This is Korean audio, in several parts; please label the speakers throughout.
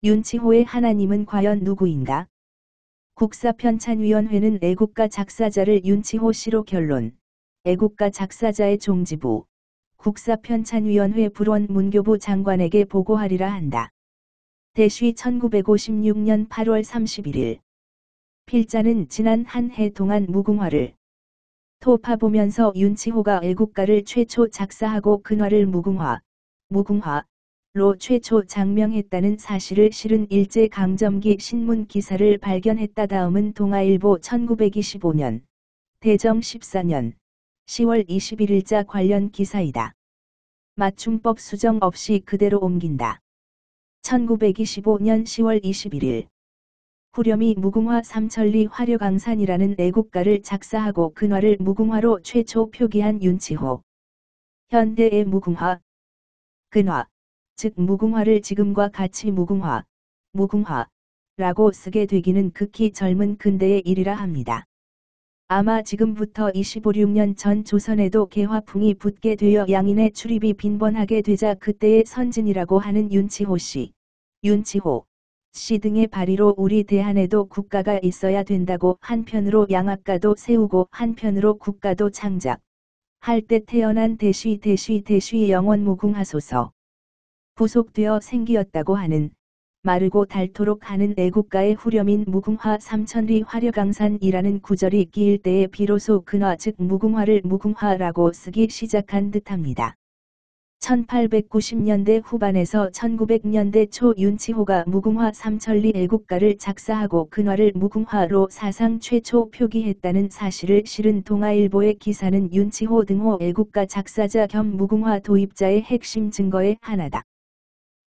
Speaker 1: 윤치호의 하나님은 과연 누구인가? 국사편찬위원회는 애국가 작사자를 윤치호 씨로 결론. 애국가 작사자의 종지부. 국사편찬위원회 불원 문교부 장관에게 보고하리라 한다. 대쉬 1956년 8월 31일. 필자는 지난 한 해 동안 무궁화를 토파보면서 윤치호가 애국가를 최초 작사하고 근화를 무궁화로 최초 장명했다는 사실을 실은 일제강점기 신문 기사를 발견했다. 다음은 동아일보 1925년, 대정 14년 10월 21일자 관련 기사이다. 맞춤법 수정 없이 그대로 옮긴다. 1925년 10월 21일. 후렴이 무궁화 삼천리 화려강산이라는 애국가를 작사하고 근화를 무궁화로 최초 표기한 윤치호. 현대의 무궁화, 근화, 즉 무궁화를 지금과 같이 무궁화라고 쓰게 되기는 극히 젊은 근대의 일이라 합니다. 아마 지금부터 25~26년 전 조선에도 개화풍이 붙게 되어 양인의 출입이 빈번하게 되자 그때의 선진이라고 하는 윤치호 씨 등의 발의로 우리 대한에도 국가가 있어야 된다고 한편으로 양악가도 세우고 한편으로 국가도 창작할 때 태어난 대쉬 영원 무궁하소서 부속되어 생기었다고 하는 마르고 닳도록 하는 애국가의 후렴인 무궁화 삼천리 화려강산이라는 구절이 끼일 때에 비로소 근화 즉 무궁화를 무궁화라고 쓰기 시작한 듯합니다. 1890년대 후반에서 1900년대 초 윤치호가 무궁화 삼천리 애국가를 작사하고 근화를 무궁화로 사상 최초 표기했다는 사실을 실은 동아일보의 기사는 윤치호 등호 애국가 작사자 겸 무궁화 도입자의 핵심 증거의 하나다.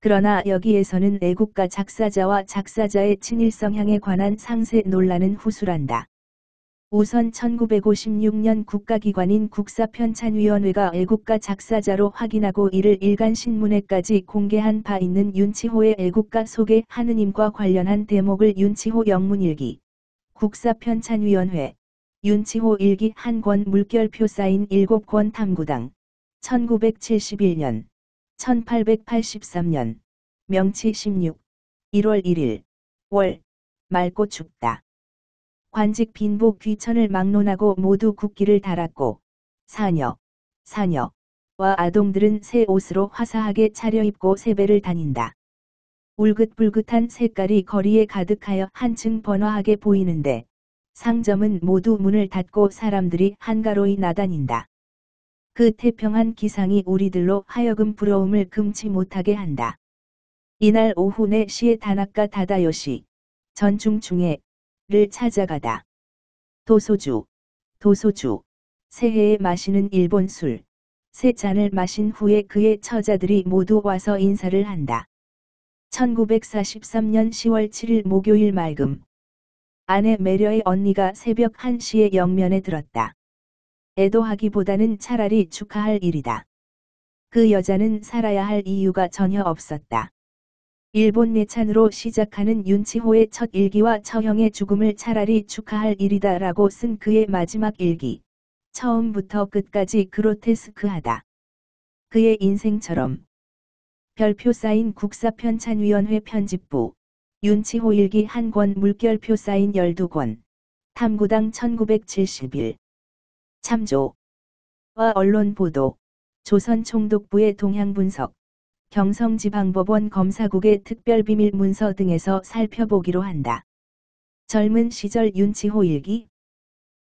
Speaker 1: 그러나 여기에서는 애국가 작사자와 작사자의 친일 성향에 관한 상세 논란은 후술한다. 우선 1956년 국가기관인 국사편찬위원회가 애국가 작사자로 확인하고 이를 일간신문에까지 공개한 바 있는 윤치호의 애국가 속에 하느님과 관련한 대목을 윤치호 영문일기, 국사편찬위원회, 윤치호 일기 한 권 물결표 사인 7권 탐구당, 1971년, 1883년, 명치 16, 1월 1일, 월, 맑고 춥다. 관직 빈부 귀천을 막론하고 모두 국기를 달았고 사녀와 아동들은 새 옷으로 화사하게 차려입고 세배를 다닌다. 울긋불긋한 색깔이 거리에 가득하여 한층 번화하게 보이는데 상점은 모두 문을 닫고 사람들이 한가로이 나다닌다. 그 태평한 기상이 우리들로 하여금 부러움을 금치 못하게 한다. 이날 오후 4시에 다나카 다다요시 전중중에 를 찾아가다. 도소주, 새해에 마시는 일본 술, 3잔을 마신 후에 그의 처자들이 모두 와서 인사를 한다. 1943년 10월 7일 목요일 맑음. 아내 매려의 언니가 새벽 1시에 영면에 들었다. 애도하기보다는 차라리 축하할 일이다. 그 여자는 살아야 할 이유가 전혀 없었다. 일본 내찬으로 시작하는 윤치호의 첫 일기와 처형의 죽음을 차라리 축하할 일이다 라고 쓴 그의 마지막 일기. 처음부터 끝까지 그로테스크하다. 그의 인생처럼. 별표 사인 국사편찬위원회 편집부. 윤치호 일기 한 권 물결표 사인 12권. 탐구당 1971. 참조와 언론 보도. 조선총독부의 동향분석. 경성지방법원 검사국의 특별비밀문서 등에서 살펴보기로 한다. 젊은 시절 윤치호 일기.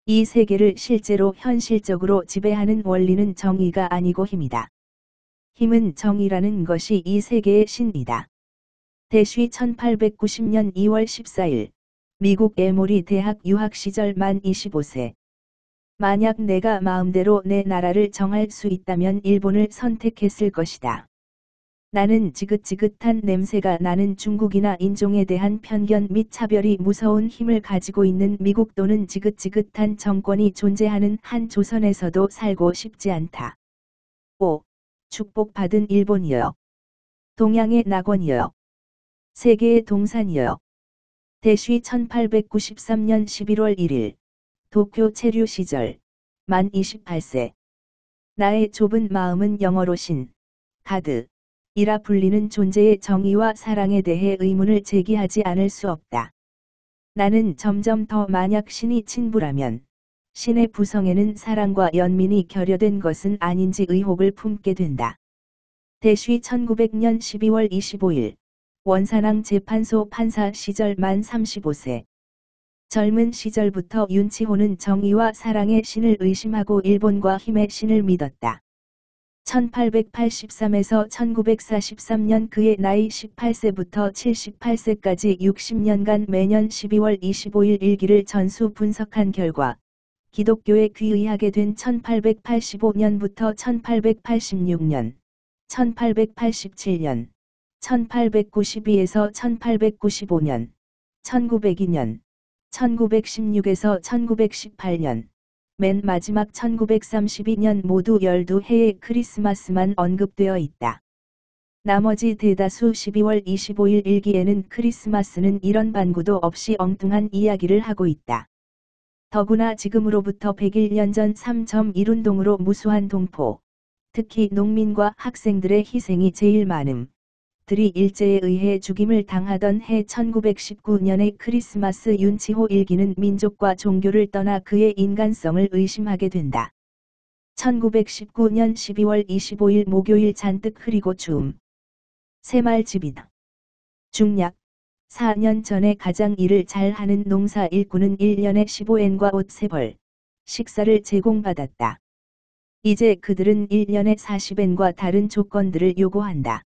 Speaker 1: 이 세계를 실제로 현실적으로 지배하는 원리는 정의가 아니고 힘이다. 힘은 정의라는 것이 이 세계의 신이다. 대쉬 1890년 2월 14일. 미국 에모리 대학 유학 시절 만 25세. 만약 내가 마음대로 내 나라를 정할 수 있다면 일본을 선택했을 것이다. 나는 지긋지긋한 냄새가 나는 중국이나 인종에 대한 편견 및 차별이 무서운 힘을 가지고 있는 미국 또는 지긋지긋한 정권이 존재하는 한 조선에서도 살고 싶지 않다. 5. 축복받은 일본이여. 동양의 낙원이여. 세계의 동산이여. 대쉬 1893년 11월 1일. 도쿄 체류 시절. 만 28세. 나의 좁은 마음은 영어로 신, 가드. 이라 불리는 존재의 정의와 사랑에 대해 의문을 제기하지 않을 수 없다. 나는 점점 더 만약 신이 친부라면 신의 부성에는 사랑과 연민이 결여된 것은 아닌지 의혹을 품게 된다. 대쉬 1900년 12월 25일 원산항 재판소 판사 시절 만 35세. 젊은 시절부터 윤치호는 정의와 사랑의 신을 의심하고 일본과 힘의 신을 믿었다. 1883에서 1943년 그의 나이 18세부터 78세까지 60년간 매년 12월 25일 일기를 전수 분석한 결과 기독교에 귀의하게 된 1885년부터 1886년, 1887년, 1892에서 1895년, 1902년, 1916에서 1918년, 맨 마지막 1932년 모두 12해의 크리스마스만 언급되어 있다. 나머지 대다수 12월 25일 일기에는 크리스마스는 이런 반구도 없이 엉뚱한 이야기를 하고 있다. 더구나 지금으로부터 101년 전 3.1운동으로 무수한 동포, 특히 농민과 학생들의 희생이 제일 많음. 들이 일제에 의해 죽임을 당하던 해 1919년의 크리스마스 윤치호 일기는 민족과 종교를 떠나 그의 인간성을 의심하게 된다. 1919년 12월 25일 목요일 잔뜩 흐리고 추움. 새말집이다. 중약 4년 전에 가장 일을 잘하는 농사 일꾼은 1년에 15엔과 옷 3벌, 식사를 제공받았다. 이제 그들은 1년에 40엔과 다른 조건들을 요구한다.